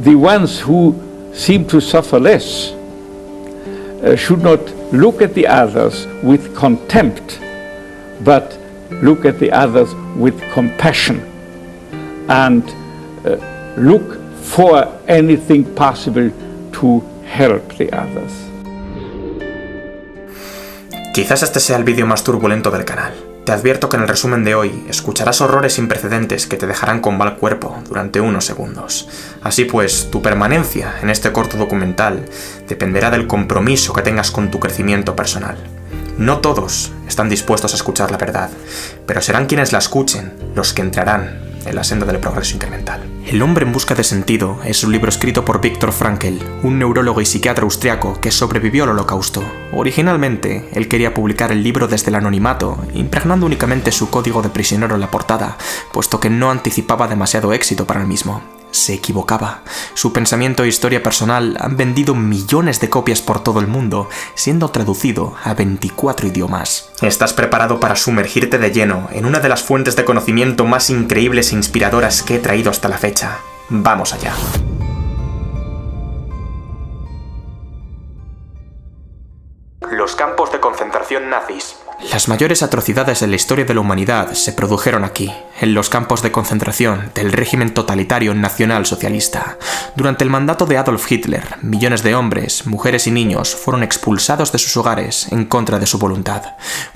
the ones who seem to suffer less should not look at the others with contempt, but look at the others with compassion and look for anything possible to help the others. Quizás este sea el vídeo más turbulento del canal. Te advierto que en el resumen de hoy escucharás horrores sin precedentes que te dejarán con mal cuerpo durante unos segundos. Así pues, tu permanencia en este corto documental dependerá del compromiso que tengas con tu crecimiento personal. No todos están dispuestos a escuchar la verdad, pero serán quienes la escuchen los que entrarán en la senda del progreso incremental. El hombre en busca de sentido es un libro escrito por Viktor Frankl, un neurólogo y psiquiatra austriaco que sobrevivió al Holocausto. Originalmente, él quería publicar el libro desde el anonimato, impregnando únicamente su código de prisionero en la portada, puesto que no anticipaba demasiado éxito para el mismo. Se equivocaba. Su pensamiento e historia personal han vendido millones de copias por todo el mundo, siendo traducido a 24 idiomas. ¿Estás preparado para sumergirte de lleno en una de las fuentes de conocimiento más increíbles e inspiradoras que he traído hasta la fecha? ¡Vamos allá! Los campos de concentración nazis. Las mayores atrocidades en la historia de la humanidad se produjeron aquí, en los campos de concentración del régimen totalitario nacional-socialista. Durante el mandato de Adolf Hitler, millones de hombres, mujeres y niños fueron expulsados de sus hogares en contra de su voluntad.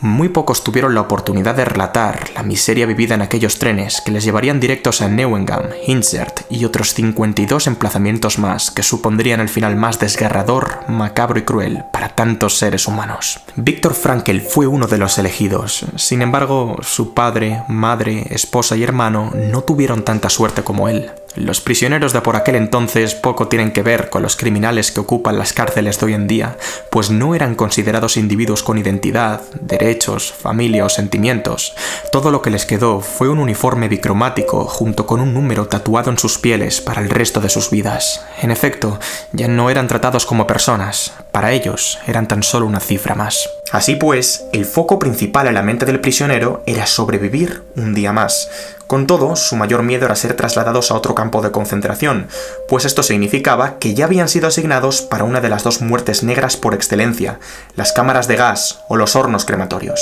Muy pocos tuvieron la oportunidad de relatar la miseria vivida en aquellos trenes que les llevarían directos a Neuengamme, Insert y otros 52 emplazamientos más que supondrían el final más desgarrador, macabro y cruel para tantos seres humanos. Viktor Frankl fue uno de los elegidos. Sin embargo, su padre, madre, esposa y hermano no tuvieron tanta suerte como él. Los prisioneros de por aquel entonces poco tienen que ver con los criminales que ocupan las cárceles de hoy en día, pues no eran considerados individuos con identidad, derechos, familia o sentimientos. Todo lo que les quedó fue un uniforme bicromático junto con un número tatuado en sus pieles para el resto de sus vidas. En efecto, ya no eran tratados como personas, para ellos eran tan solo una cifra más. Así pues, el foco principal en la mente del prisionero era sobrevivir un día más. Con todo, su mayor miedo era ser trasladados a otro campo de concentración, pues esto significaba que ya habían sido asignados para una de las dos muertes negras por excelencia, las cámaras de gas o los hornos crematorios.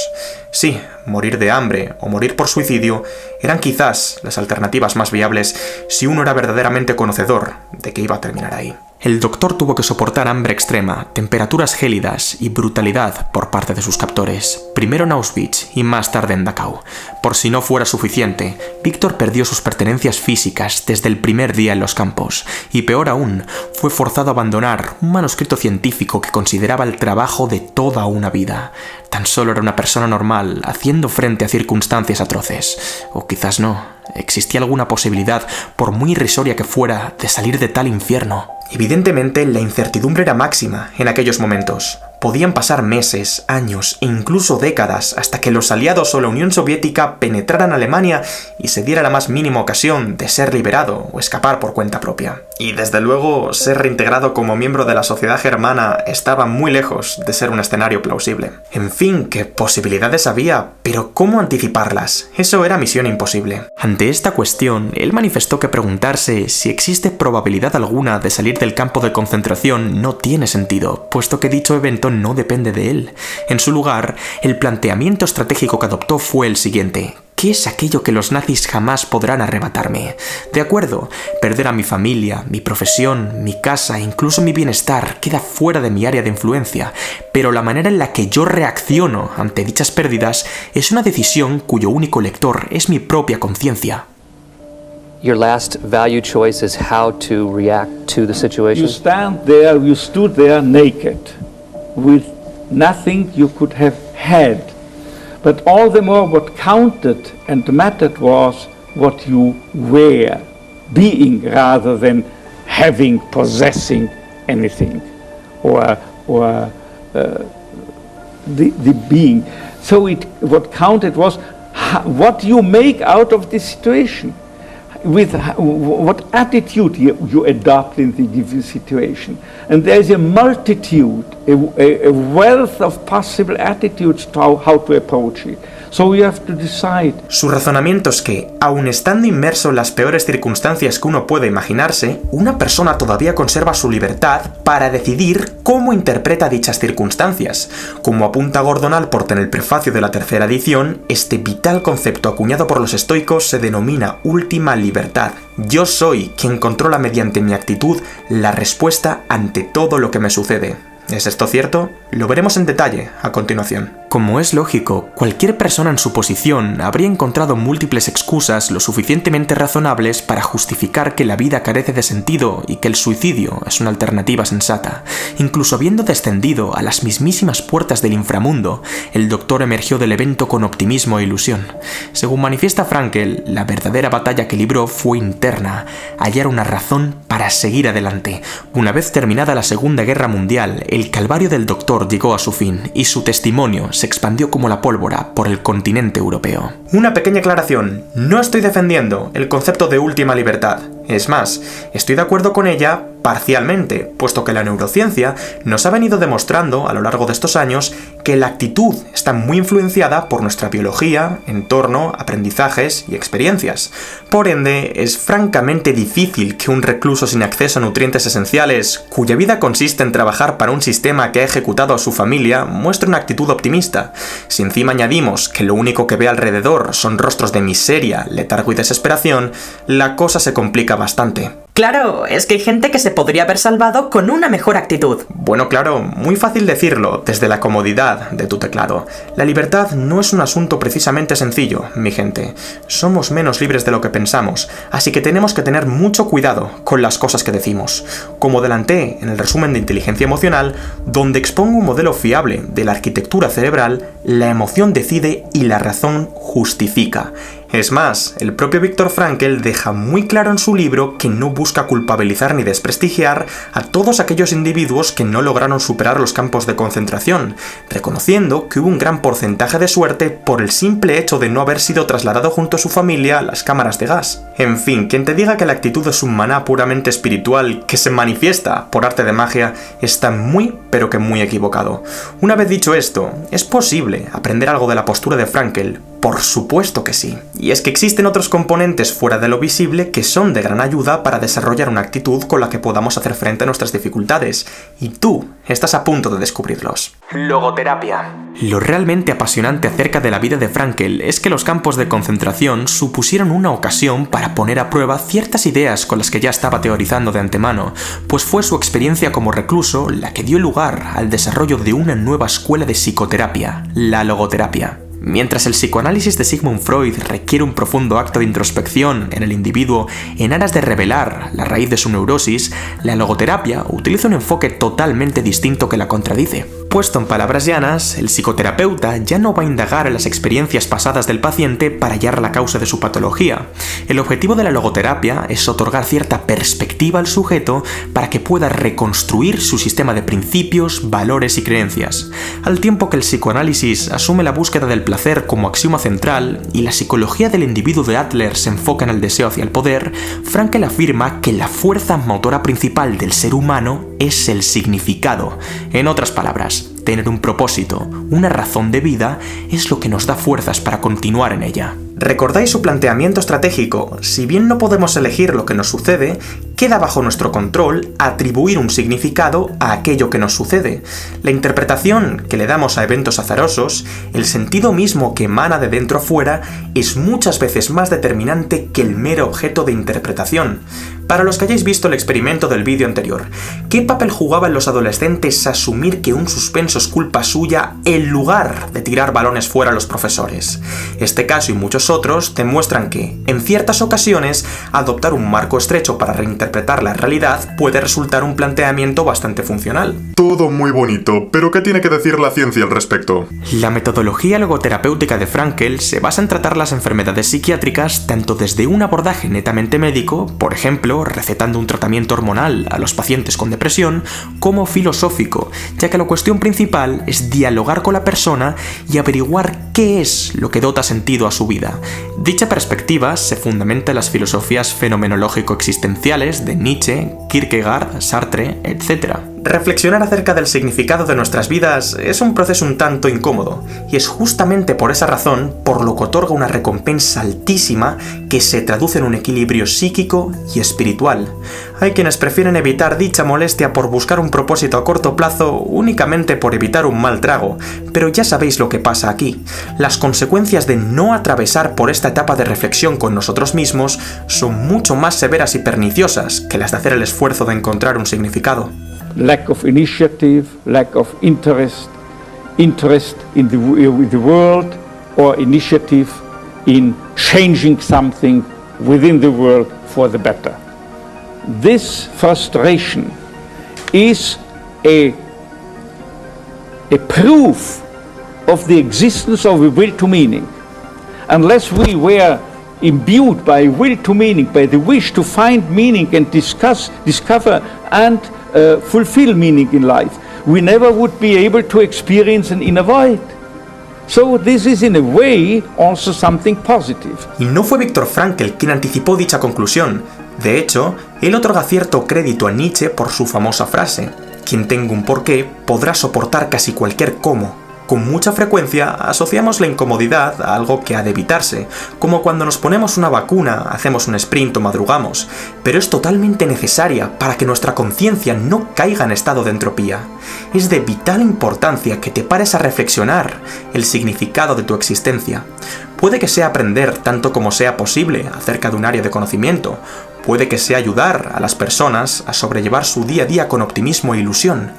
Sí, morir de hambre o morir por suicidio eran quizás las alternativas más viables si uno era verdaderamente conocedor de que iba a terminar ahí. El doctor tuvo que soportar hambre extrema, temperaturas gélidas y brutalidad por parte de sus captores, primero en Auschwitz y más tarde en Dachau. Por si no fuera suficiente, Viktor perdió sus pertenencias físicas desde el primer día en los campos, y peor aún, fue forzado a abandonar un manuscrito científico que consideraba el trabajo de toda una vida. Tan solo era una persona normal, haciendo frente a circunstancias atroces. O quizás no. ¿Existía alguna posibilidad, por muy irrisoria que fuera, de salir de tal infierno? Evidentemente, la incertidumbre era máxima en aquellos momentos. Podían pasar meses, años e incluso décadas hasta que los aliados o la Unión Soviética penetraran Alemania y se diera la más mínima ocasión de ser liberado o escapar por cuenta propia. Y desde luego, ser reintegrado como miembro de la sociedad germana estaba muy lejos de ser un escenario plausible. En fin, ¿qué posibilidades había? Pero ¿cómo anticiparlas? Eso era misión imposible. Ante esta cuestión, él manifestó que preguntarse si existe probabilidad alguna de salir del campo de concentración no tiene sentido, puesto que dicho evento no depende de él. En su lugar, el planteamiento estratégico que adoptó fue el siguiente: ¿qué es aquello que los nazis jamás podrán arrebatarme? De acuerdo, perder a mi familia, mi profesión, mi casa e incluso mi bienestar queda fuera de mi área de influencia, pero la manera en la que yo reacciono ante dichas pérdidas es una decisión cuyo único lector es mi propia conciencia. Your last value choice is how to react to the situation. You stood there naked, with nothing you could have had. But all the more what counted and mattered was what you were, being rather than having, possessing anything, or the being. So what counted was what you make out of this situation, with what attitude you adopt in the given situation. And there's a multitude, a wealth of possible attitudes to how to approach it. So we have to decide. Su razonamiento es que, aun estando inmerso en las peores circunstancias que uno puede imaginarse, una persona todavía conserva su libertad para decidir cómo interpreta dichas circunstancias. Como apunta Gordon Allport en el prefacio de la tercera edición, este vital concepto acuñado por los estoicos se denomina última libertad. Yo soy quien controla mediante mi actitud la respuesta ante todo lo que me sucede. ¿Es esto cierto? Lo veremos en detalle a continuación. Como es lógico, cualquier persona en su posición habría encontrado múltiples excusas lo suficientemente razonables para justificar que la vida carece de sentido y que el suicidio es una alternativa sensata. Incluso habiendo descendido a las mismísimas puertas del inframundo, el doctor emergió del evento con optimismo e ilusión. Según manifiesta Frankl, la verdadera batalla que libró fue interna, hallar una razón para seguir adelante. Una vez terminada la Segunda Guerra Mundial, el calvario del doctor llegó a su fin y su testimonio se expandió como la pólvora por el continente europeo. Una pequeña aclaración, no estoy defendiendo el concepto de última libertad. Es más, estoy de acuerdo con ella parcialmente, puesto que la neurociencia nos ha venido demostrando a lo largo de estos años que la actitud está muy influenciada por nuestra biología, entorno, aprendizajes y experiencias. Por ende, es francamente difícil que un recluso sin acceso a nutrientes esenciales, cuya vida consiste en trabajar para un sistema que ha ejecutado a su familia, muestre una actitud optimista. Si encima añadimos que lo único que ve alrededor son rostros de miseria, letargo y desesperación, la cosa se complica bastante. Claro, es que hay gente que se podría haber salvado con una mejor actitud. Bueno, claro, muy fácil decirlo desde la comodidad de tu teclado. La libertad no es un asunto precisamente sencillo, mi gente. Somos menos libres de lo que pensamos, así que tenemos que tener mucho cuidado con las cosas que decimos. Como adelanté en el resumen de inteligencia emocional, donde expongo un modelo fiable de la arquitectura cerebral, la emoción decide y la razón justifica. Es más, el propio Viktor Frankl deja muy claro en su libro que no busca culpabilizar ni desprestigiar a todos aquellos individuos que no lograron superar los campos de concentración, reconociendo que hubo un gran porcentaje de suerte por el simple hecho de no haber sido trasladado junto a su familia a las cámaras de gas. En fin, quien te diga que la actitud es un maná puramente espiritual que se manifiesta por arte de magia está muy, pero que muy equivocado. Una vez dicho esto, ¿es posible aprender algo de la postura de Frankl? Por supuesto que sí. Y es que existen otros componentes fuera de lo visible que son de gran ayuda para desarrollar una actitud con la que podamos hacer frente a nuestras dificultades. Y tú estás a punto de descubrirlos. Logoterapia. Lo realmente apasionante acerca de la vida de Frankl es que los campos de concentración supusieron una ocasión para poner a prueba ciertas ideas con las que ya estaba teorizando de antemano, pues fue su experiencia como recluso la que dio lugar al desarrollo de una nueva escuela de psicoterapia, la logoterapia. Mientras el psicoanálisis de Sigmund Freud requiere un profundo acto de introspección en el individuo en aras de revelar la raíz de su neurosis, la logoterapia utiliza un enfoque totalmente distinto que la contradice. Puesto en palabras llanas, el psicoterapeuta ya no va a indagar en las experiencias pasadas del paciente para hallar la causa de su patología. El objetivo de la logoterapia es otorgar cierta perspectiva al sujeto para que pueda reconstruir su sistema de principios, valores y creencias. Al tiempo que el psicoanálisis asume la búsqueda del placer como axioma central y la psicología del individuo de Adler se enfoca en el deseo hacia el poder, Frankl afirma que la fuerza motora principal del ser humano es el significado. En otras palabras, tener un propósito, una razón de vida, es lo que nos da fuerzas para continuar en ella. ¿Recordáis su planteamiento estratégico? Si bien no podemos elegir lo que nos sucede, queda bajo nuestro control atribuir un significado a aquello que nos sucede. La interpretación que le damos a eventos azarosos, el sentido mismo que emana de dentro a fuera, es muchas veces más determinante que el mero objeto de interpretación. Para los que hayáis visto el experimento del vídeo anterior, ¿qué papel jugaba en los adolescentes asumir que un suspenso es culpa suya en lugar de tirar balones fuera a los profesores? Este caso y muchos otros demuestran que, en ciertas ocasiones, adoptar un marco estrecho para reinterpretar la realidad puede resultar un planteamiento bastante funcional. Todo muy bonito, pero ¿qué tiene que decir la ciencia al respecto? La metodología logoterapéutica de Frankl se basa en tratar las enfermedades psiquiátricas tanto desde un abordaje netamente médico, por ejemplo, recetando un tratamiento hormonal a los pacientes con depresión, como filosófico, ya que la cuestión principal es dialogar con la persona y averiguar qué es lo que dota sentido a su vida. Dicha perspectiva se fundamenta en las filosofías fenomenológico-existenciales de Nietzsche, Kierkegaard, Sartre, etc. Reflexionar acerca del significado de nuestras vidas es un proceso un tanto incómodo, y es justamente por esa razón por lo que otorga una recompensa altísima que se traduce en un equilibrio psíquico y espiritual. Hay quienes prefieren evitar dicha molestia por buscar un propósito a corto plazo únicamente por evitar un mal trago, pero ya sabéis lo que pasa aquí. Las consecuencias de no atravesar por esta etapa de reflexión con nosotros mismos son mucho más severas y perniciosas que las de hacer el esfuerzo de encontrar un significado. Lack of initiative, lack of interest in the world, or initiative in changing something within the world for the better. This frustration is a proof of the existence of a will to meaning. Unless we were imbued by will to meaning, by the wish to find meaning and discover and fulfill meaning in life, we never would be able to experience an inner void. So this is in a way also something positive. Y no fue Viktor Frankl quien anticipó dicha conclusión. De hecho, él otorga cierto crédito a Nietzsche por su famosa frase: quien tenga un porqué podrá soportar casi cualquier cómo. Con mucha frecuencia asociamos la incomodidad a algo que ha de evitarse, como cuando nos ponemos una vacuna, hacemos un sprint o madrugamos, pero es totalmente necesaria para que nuestra conciencia no caiga en estado de entropía. Es de vital importancia que te pares a reflexionar el significado de tu existencia. Puede que sea aprender tanto como sea posible acerca de un área de conocimiento. Puede que sea ayudar a las personas a sobrellevar su día a día con optimismo e ilusión.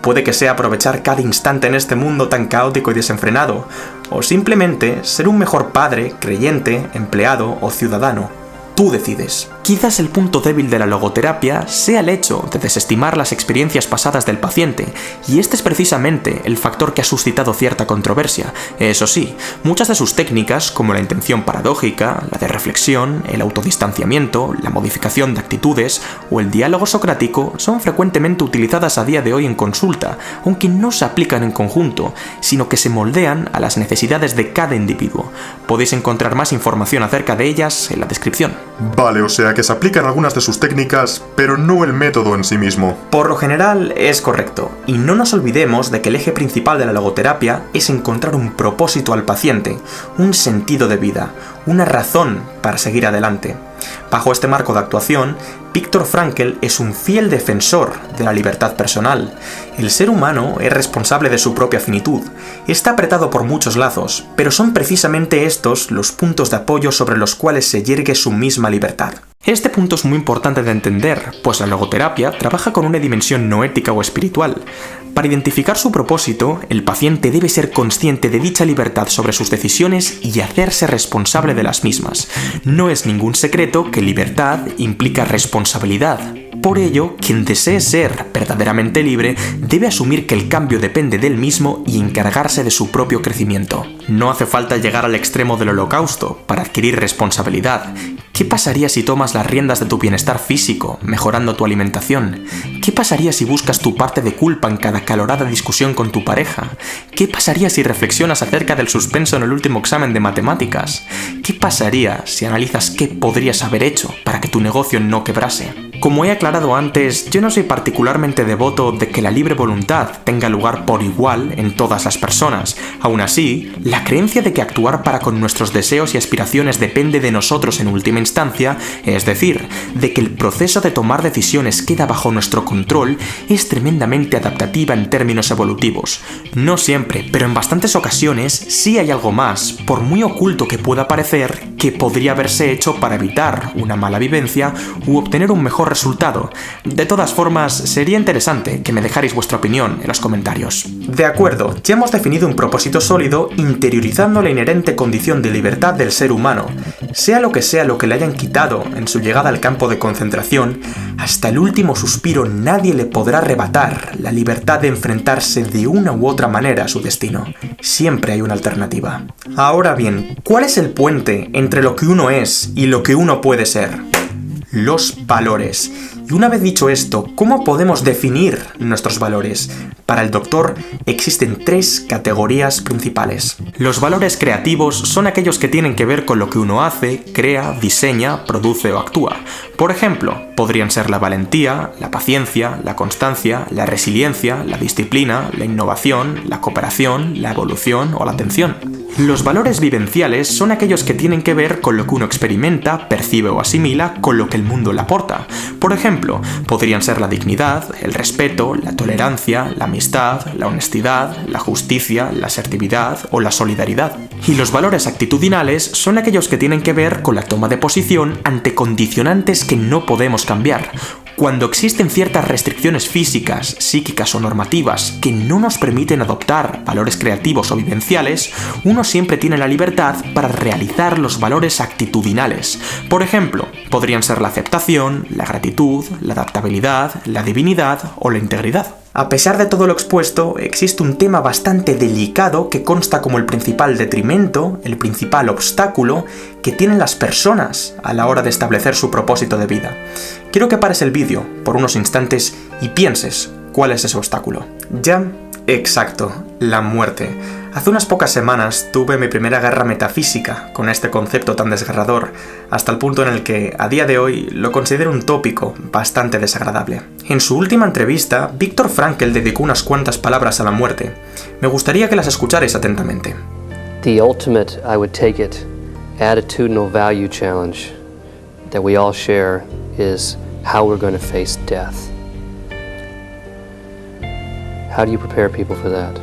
Puede que sea aprovechar cada instante en este mundo tan caótico y desenfrenado. O simplemente ser un mejor padre, creyente, empleado o ciudadano. Tú decides. Quizás el punto débil de la logoterapia sea el hecho de desestimar las experiencias pasadas del paciente, y este es precisamente el factor que ha suscitado cierta controversia. Eso sí, muchas de sus técnicas, como la intención paradójica, la de reflexión, el autodistanciamiento, la modificación de actitudes o el diálogo socrático, son frecuentemente utilizadas a día de hoy en consulta, aunque no se aplican en conjunto, sino que se moldean a las necesidades de cada individuo. Podéis encontrar más información acerca de ellas en la descripción. Vale, o sea que se aplican algunas de sus técnicas, pero no el método en sí mismo. Por lo general es correcto, y no nos olvidemos de que el eje principal de la logoterapia es encontrar un propósito al paciente, un sentido de vida, una razón para seguir adelante. Bajo este marco de actuación, Viktor Frankl es un fiel defensor de la libertad personal. El ser humano es responsable de su propia finitud. Está apretado por muchos lazos, pero son precisamente estos los puntos de apoyo sobre los cuales se yergue su misma libertad. Este punto es muy importante de entender, pues la logoterapia trabaja con una dimensión no ética o espiritual. Para identificar su propósito, el paciente debe ser consciente de dicha libertad sobre sus decisiones y hacerse responsable de las mismas. No es ningún secreto que libertad implica responsabilidad. Por ello, quien desee ser verdaderamente libre debe asumir que el cambio depende de él mismo y encargarse de su propio crecimiento. No hace falta llegar al extremo del holocausto para adquirir responsabilidad. ¿Qué pasaría si tomas las riendas de tu bienestar físico, mejorando tu alimentación? ¿Qué pasaría si buscas tu parte de culpa en cada acalorada discusión con tu pareja? ¿Qué pasaría si reflexionas acerca del suspenso en el último examen de matemáticas? ¿Qué pasaría si analizas qué podrías haber hecho para que tu negocio no quebrase? Como he aclarado antes, yo no soy particularmente devoto de que la libre voluntad tenga lugar por igual en todas las personas. Aún así, la creencia de que actuar para con nuestros deseos y aspiraciones depende de nosotros en última instancia, es decir, de que el proceso de tomar decisiones queda bajo nuestro control, es tremendamente adaptativa en términos evolutivos. No siempre, pero en bastantes ocasiones sí hay algo más, por muy oculto que pueda parecer, que podría haberse hecho para evitar una mala vivencia u obtener un mejor resultado. De todas formas, sería interesante que me dejarais vuestra opinión en los comentarios. De acuerdo, ya hemos definido un propósito sólido interiorizando la inherente condición de libertad del ser humano. Sea lo que le hayan quitado en su llegada al campo de concentración, hasta el último suspiro nadie le podrá arrebatar la libertad de enfrentarse de una u otra manera a su destino. Siempre hay una alternativa. Ahora bien, ¿cuál es el puente entre lo que uno es y lo que uno puede ser? Los valores. Y una vez dicho esto, ¿cómo podemos definir nuestros valores? Para el doctor existen 3 categorías principales. Los valores creativos son aquellos que tienen que ver con lo que uno hace, crea, diseña, produce o actúa. Por ejemplo, podrían ser la valentía, la paciencia, la constancia, la resiliencia, la disciplina, la innovación, la cooperación, la evolución o la atención. Los valores vivenciales son aquellos que tienen que ver con lo que uno experimenta, percibe o asimila con lo que el mundo le aporta. Por ejemplo, podrían ser la dignidad, el respeto, la tolerancia, la amistad, la honestidad, la justicia, la asertividad o la solidaridad. Y los valores actitudinales son aquellos que tienen que ver con la toma de posición ante condicionantes que no podemos cambiar. Cuando existen ciertas restricciones físicas, psíquicas o normativas que no nos permiten adoptar valores creativos o vivenciales, uno siempre tiene la libertad para realizar los valores actitudinales. Por ejemplo, podrían ser la aceptación, la gratitud, la adaptabilidad, la divinidad o la integridad. A pesar de todo lo expuesto, existe un tema bastante delicado que consta como el principal detrimento, el principal obstáculo que tienen las personas a la hora de establecer su propósito de vida. Quiero que pares el vídeo por unos instantes y pienses cuál es ese obstáculo. Ya, exacto, la muerte. Hace unas pocas semanas tuve mi primera guerra metafísica con este concepto tan desgarrador, hasta el punto en el que, a día de hoy, lo considero un tópico bastante desagradable. En su última entrevista, Viktor Frankl dedicó unas cuantas palabras a la muerte. Me gustaría que las escucharais atentamente. The ultimate, I would take it, attitudinal value challenge that we all share is how we're going to face death. How do you prepare people for that?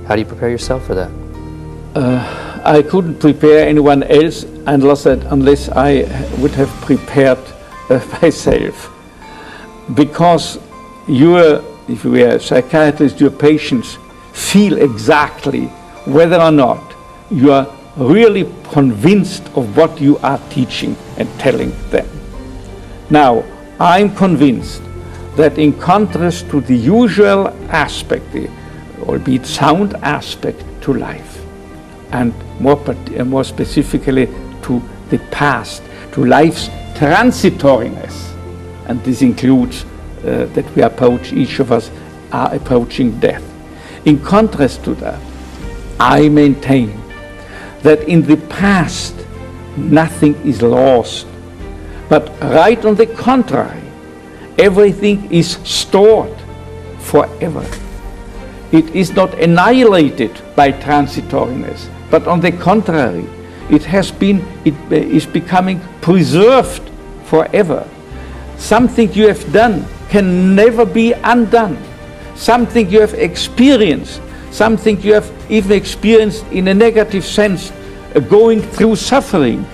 How do you prepare yourself for that? I couldn't prepare anyone else unless I would have prepared myself. Because if you are a psychiatrist, your patients feel exactly whether or not you are really convinced of what you are teaching and telling them. Now, I'm convinced that in contrast to the usual aspect, albeit sound aspect to life, and more specifically to the past, to life's transitoriness, and this includes that each of us are approaching death. In contrast to that, I maintain that in the past nothing is lost, but right on the contrary, everything is stored forever. It is not annihilated by transitoriness, but on the contrary, it is becoming preserved forever. Something you have done can never be undone. Something you have experienced, something you have even experienced in a negative sense, going through suffering.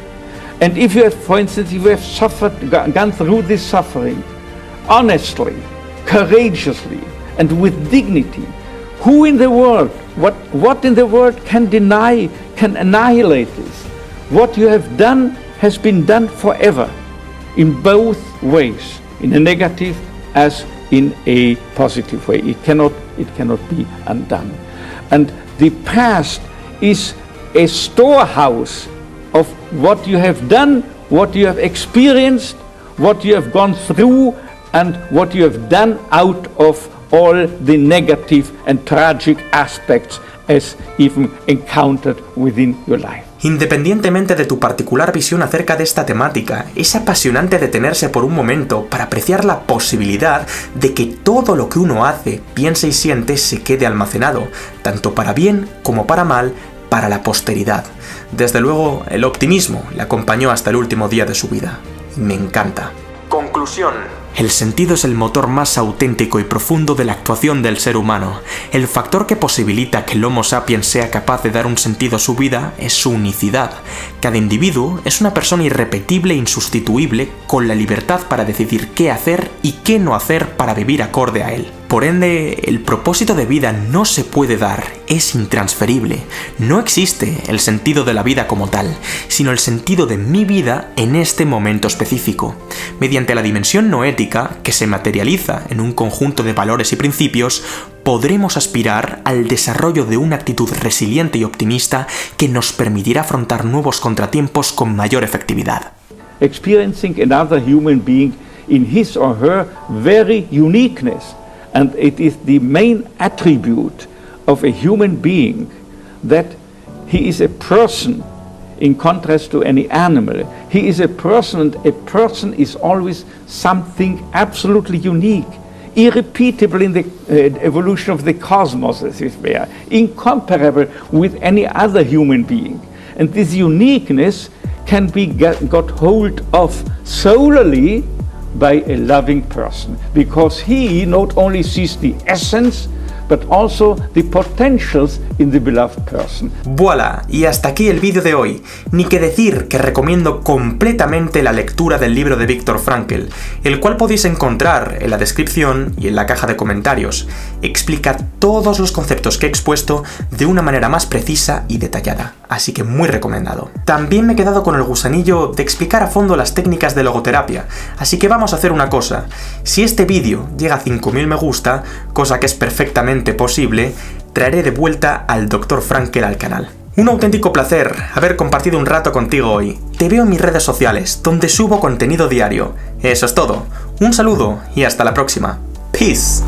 And if you have, for instance, if you have gone through this suffering, honestly, courageously, and with dignity, who in the world, what in the world can annihilate this? What you have done has been done forever, in both ways, in a negative as in a positive way. It cannot be undone. And the past is a storehouse of what you have done, what you have experienced, what you have gone through, and what you have done out of all the negative and tragic aspects as even encountered within your life. Independientemente de tu particular visión acerca de esta temática, es apasionante detenerse por un momento para apreciar la posibilidad de que todo lo que uno hace, piensa y siente se quede almacenado, tanto para bien como para mal, para la posteridad. Desde luego, el optimismo le acompañó hasta el último día de su vida. Y me encanta. Conclusión. El sentido es el motor más auténtico y profundo de la actuación del ser humano. El factor que posibilita que el Homo sapiens sea capaz de dar un sentido a su vida es su unicidad. Cada individuo es una persona irrepetible e insustituible con la libertad para decidir qué hacer y qué no hacer para vivir acorde a él. Por ende, el propósito de vida no se puede dar, es intransferible. No existe el sentido de la vida como tal, sino el sentido de mi vida en este momento específico. Mediante la dimensión noética, que se materializa en un conjunto de valores y principios, podremos aspirar al desarrollo de una actitud resiliente y optimista que nos permitirá afrontar nuevos contratiempos con mayor efectividad. Experiencing another human being in his or her very uniqueness. And it is the main attribute of a human being that he is a person in contrast to any animal. He is a person, and a person is always something absolutely unique, irrepeatable in the evolution of the cosmos, as it were, incomparable with any other human being. And this uniqueness can be got hold of solely by a loving person, because he not only sees the essence but also the potentials in the beloved person. Voilà, y hasta aquí el vídeo de hoy. Ni que decir que recomiendo completamente la lectura del libro de Viktor Frankl, el cual podéis encontrar en la descripción y en la caja de comentarios. Explica todos los conceptos que he expuesto de una manera más precisa y detallada, así que muy recomendado. También me he quedado con el gusanillo de explicar a fondo las técnicas de logoterapia, así que vamos a hacer una cosa. Si este vídeo llega a 5000 me gusta, cosa que es perfectamente posible, traeré de vuelta al Dr. Frankl al canal. Un auténtico placer haber compartido un rato contigo hoy. Te veo en mis redes sociales, donde subo contenido diario. Eso es todo. Un saludo y hasta la próxima. Peace.